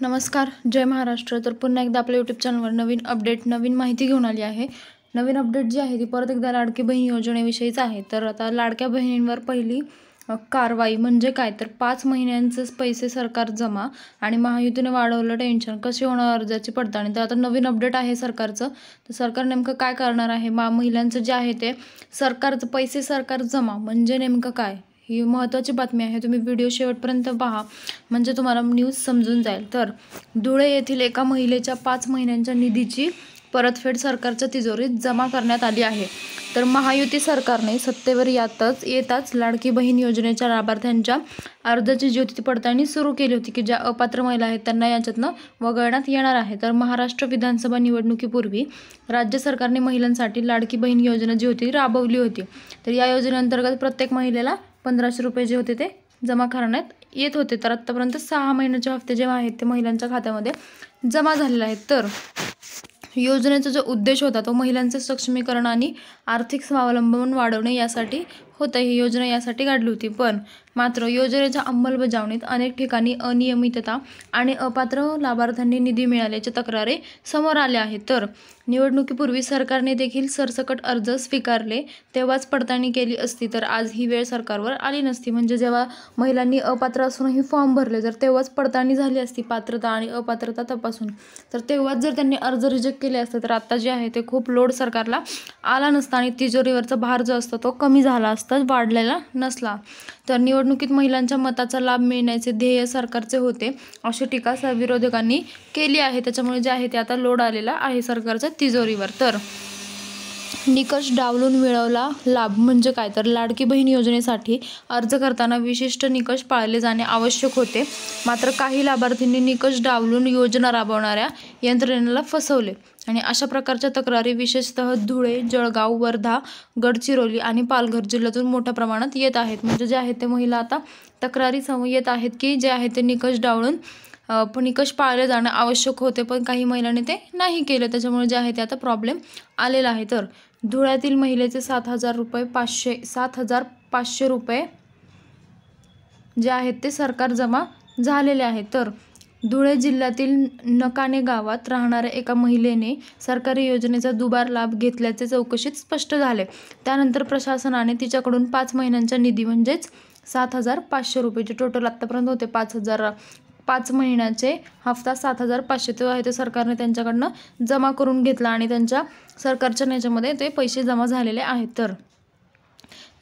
नमस्कार, जय महाराष्ट्र. तर पुन्हा एकदा आपल्या यूट्यूब चॅनलवर नवीन अपडेट, नवीन माहिती घेऊन आली आहे. नवीन अपडेट जी आहे ती परत एकदा लाडकी बहीण योजनेविषयीच आहे. तर आता लाडक्या बहिणींवर पहिली कारवाई म्हणजे काय, तर 5 महिन्यांचेच पैसे सरकार जमा आणि महायुतीने वाढवलं टेन्शन, कशी होणार अर्जाची पडताळणी. तर आता नवीन अपडेट आहे सरकारचं. तर सरकार नेमकं काय करणार आहे, महिलांचं जे आहे ते सरकारचं पैसे सरकार जमा म्हणजे नेमकं काय, ही महत्त्वाची बातमी आहे. तुम्ही व्हिडिओ शेवटपर्यंत पहा म्हणजे तुम्हाला न्यूज समजून जाईल. तर धुळे येथील एका महिलेच्या 5 महिन्यांच्या निधीची परतफेड सरकारच्या तिजोरीत जमा करण्यात आली आहे. तर महायुती सरकारने सत्तेवर येताच लाडकी बहीण योजनेच्या लाभार्थ्यांच्या अर्जाची ज्योती पडताळणी सुरू केली होती, की ज्या अपात्र महिला आहेत त्यांना याच्यातनं वगळण्यात येणार आहे. तर महाराष्ट्र विधानसभा निवडणुकीपूर्वी राज्य सरकारने महिलांसाठी लाडकी बहीण योजना जी होती राबवली होती. तर या योजनेअंतर्गत प्रत्येक महिलेला 1500 रुपये जे होते ते जमा करण्यात येत होते. तर आत्तापर्यंत 6 महिन्याचे हफ्ते जे आहेत ते महिलांच्या खात्यामध्ये जमा झालेले आहेत. तर योजनेचा जो उद्देश होता तो महिलांचे सक्षमीकरण आणि आर्थिक स्वावलंबन वाढवणे यासाठी होतं. ही योजना यासाठी काढली होती. पण मात्र योजनेच्या अंमलबजावणीत अनेक ठिकाणी अनियमितता आणि अपात्र लाभार्थ्यांनी निधी मिळाल्याच्या तक्रारी समोर आल्या आहेत. तर निवडणुकीपूर्वी सरकारने देखील सरसकट अर्ज स्वीकारले तेव्हाच पडताळणी केली असती तर आज ही वेळ सरकारवर आली नसती. म्हणजे जेव्हा महिलांनी अपात्र असूनही फॉर्म भरले तर तेव्हाच पडताळणी झाली असती, पात्रता आणि अपात्रता तपासून. तर तेव्हाच जर त्यांनी अर्ज रिजेक्ट केले असते तर आता जे आहे ते खूप लोड सरकारला आला नसता आणि तिजोरीवरचा भार जो असतो तो कमी झाला असता, वाढलेला नसला. तर निवडणुकीत महिलांच्या मताचा लाभ मिळण्याचे ध्येय सरकारचे होते अशी टीका विरोधकांनी केली आहे. त्याच्यामुळे जे आहे ते आता लोड आलेला आहे सरकारच्या तिजोरीवर. तर निकष डावलून मिळवला लाभ म्हणजे काय, तर लाडकी बहीण योजनेसाठी अर्ज करताना विशिष्ट निकष पाळले जाणे आवश्यक होते. मात्र काही लाभार्थींनी निकष डावलून योजना राबवणाऱ्या यंत्रणेला फसवले आणि अशा प्रकारच्या तक्रारी विशेषतः धुळे, जळगाव, वर्धा, गडचिरोली आणि पालघर जिल्ह्यातून मोठ्या प्रमाणात येत आहेत. म्हणजे जे आहेत ते महिला आता तक्रारी येत आहेत की जे आहे ते निकष डावलून निकष पाळले जाणं आवश्यक होते, पण काही महिलांनी ते नाही केलं. त्याच्यामुळे जे आहे ते आता प्रॉब्लेम आलेला आहे. तर धुळ्यातील महिलेचे 7,500 रुपये जे आहेत ते सरकार जमा झालेले आहेत. तर धुळे जिल्ह्यातील नकाने गावात राहणाऱ्या एका महिलेने सरकारी योजनेचा दुबार लाभ घेतल्याचे चौकशीत स्पष्ट झाले. त्यानंतर प्रशासनाने तिच्याकडून 5 महिन्यांचा निधी म्हणजेच 7,500 रुपये जे टोटल आत्तापर्यंत होते 5 महिन्याचे हफ्ता 7,500 तो आहे ते सरकारने त्यांच्याकडनं जमा करून घेतला आणि त्यांच्या सरकारच्या न्याच्यामध्ये ते पैसे जमा झालेले आहेत. तर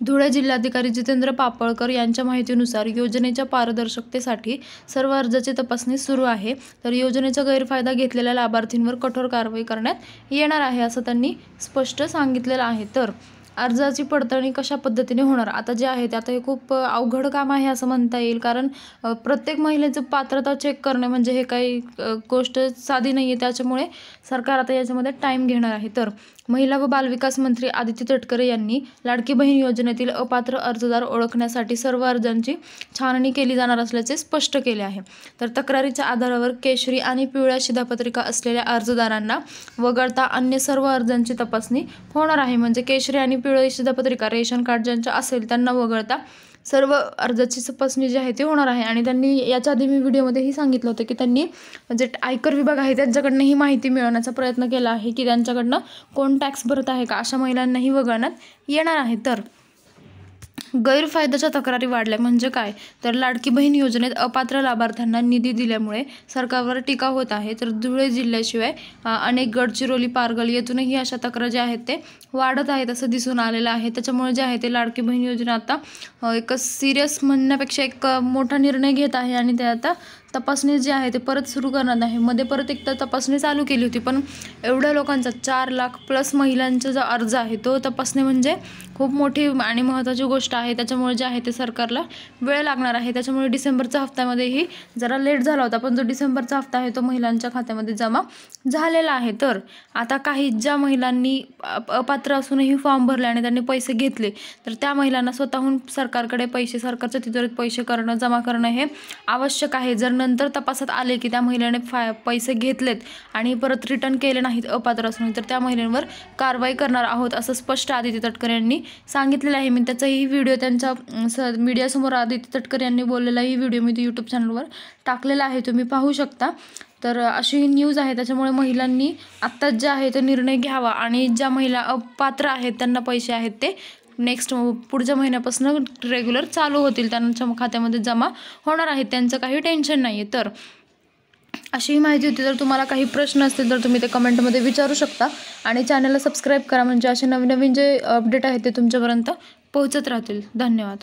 धुळे जिल्हाधिकारी जितेंद्र पापळकर यांच्या माहितीनुसार योजनेच्या पारदर्शकतेसाठी सर्व अर्जाची तपासणी सुरू आहे. तर योजनेचा गैरफायदा घेतलेल्या लाभार्थींवर कठोर कारवाई करण्यात येणार आहे असं त्यांनी स्पष्ट सांगितलेलं आहे. तर अर्जाची पडताळणी कशा पद्धतीने होणार, आता जे आहे ते आता हे खूप अवघड काम आहे असं म्हणता येईल. कारण प्रत्येक महिलेचं पात्रता चेक करणे म्हणजे हे काही गोष्ट साधी नाही आहे. त्याच्यामुळे सरकार आता याच्यामध्ये टाईम घेणार आहे. तर महिला व बालविकास मंत्री आदिती तटकरे यांनी लाडकी बहीण योजनेतील अपात्र अर्जदार ओळखण्यासाठी सर्व अर्जांची छाननी केली जाणार असल्याचे स्पष्ट केले आहे. तर तक्रारीच्या आधारावर केशरी आणि पिवळ्या शिधापत्रिका असलेल्या अर्जदारांना वगळता अन्य सर्व अर्जांची तपासणी होणार आहे. म्हणजे केशरी आणि पिवळी शिधापत्रिका रेशन कार्ड ज्यांच्या असेल त्यांना वगळता सर्व अर्जाची तपासणी जी आहे ती होणार आहे. आणि त्यांनी याच्या आधी मी व्हिडिओमध्येही सांगितलं होतं की त्यांनी म्हणजे आयकर विभाग आहे त्यांच्याकडनं ही माहिती मिळवण्याचा प्रयत्न केला आहे की त्यांच्याकडनं कोण टॅक्स भरत आहे का, अशा महिलांनाही वगळण्यात येणार आहे. तर गैरफायद्याच्या तक्रारी वाढल्या म्हणजे काय, तर लाडकी बहीण योजनेत अपात्र लाभार्थ्यांना निधी दिल्यामुळे सरकारवर टीका होत आहे. तर धुळे जिल्ह्याशिवाय अनेक गडचिरोली, पारगल येथूनही अशा तक्रारी ज्या आहेत ते वाढत आहेत असं दिसून आलेलं आहे. त्याच्यामुळे जे आहे ते लाडकी बहीण योजना आता एक सिरियस म्हणण्यापेक्षा एक मोठा निर्णय घेत आहे आणि ते आता तपासणी जी आहे ते परत सुरू करणार आहे. मध्ये परत एकदा तपासणी चालू केली होती, पण एवढ्या लोकांचा 4 लाख प्लस महिलांचा जो अर्ज आहे तो तपासणे म्हणजे खूप मोठी आणि महत्त्वाची गोष्ट आहे. त्याच्यामुळे जे आहे ते सरकारला वेळ लागणार आहे. त्याच्यामुळे डिसेंबरच्या हफ्त्यामध्येही जरा लेट झाला होता, पण जो डिसेंबरचा हफ्ता आहे तो महिलांच्या खात्यामध्ये जमा झालेला आहे. तर आता काही ज्या महिलांनी अपात्र असूनही फॉर्म भरले आणि त्यांनी पैसे घेतले तर त्या महिलांना स्वतःहून सरकारकडे पैसे, सरकारच्या तिजोरीत पैसे जमा करणं हे आवश्यक आहे. जर नंतर तपासात आले की त्या महिलेने पैसे घेतलेत आणि परत रिटर्न केले नाहीत अपात्र असून तर त्या महिलांवर कारवाई करणार आहोत असं स्पष्ट आदिती तटकरे यांनी सांगितलेलं आहे. मी त्याचाही व्हिडिओ व्हिडिओ त्यांचा मीडियासमोर आदित्य तटकरे यांनी बोललेलाही व्हिडिओ मी यूट्यूब चॅनलवर टाकलेला आहे, तुम्ही पाहू शकता. तर अशी ही न्यूज आहे. त्याच्यामुळे महिलांनी आत्ताच जे आहे तो निर्णय घ्यावा आणि ज्या महिला अपात्र आहेत त्यांना पैसे आहेत ते नेक्स्ट पुढच्या महिन्यापासून रेग्युलर चालू होतील, त्यांच्या खात्यामध्ये जमा होणार आहेत, त्यांचं काही टेन्शन नाही आहे. तर अशी माहिती होती. जर तुम्हाला काही प्रश्न असतील तर तुम्ही ते कमेंटमध्ये विचारू शकता आणि चॅनलला सबस्क्राईब करा, म्हणजे असे नवीन नवीन जे अपडेट आहेत ते तुमच्यापर्यंत पोहोचत राहतील. धन्यवाद.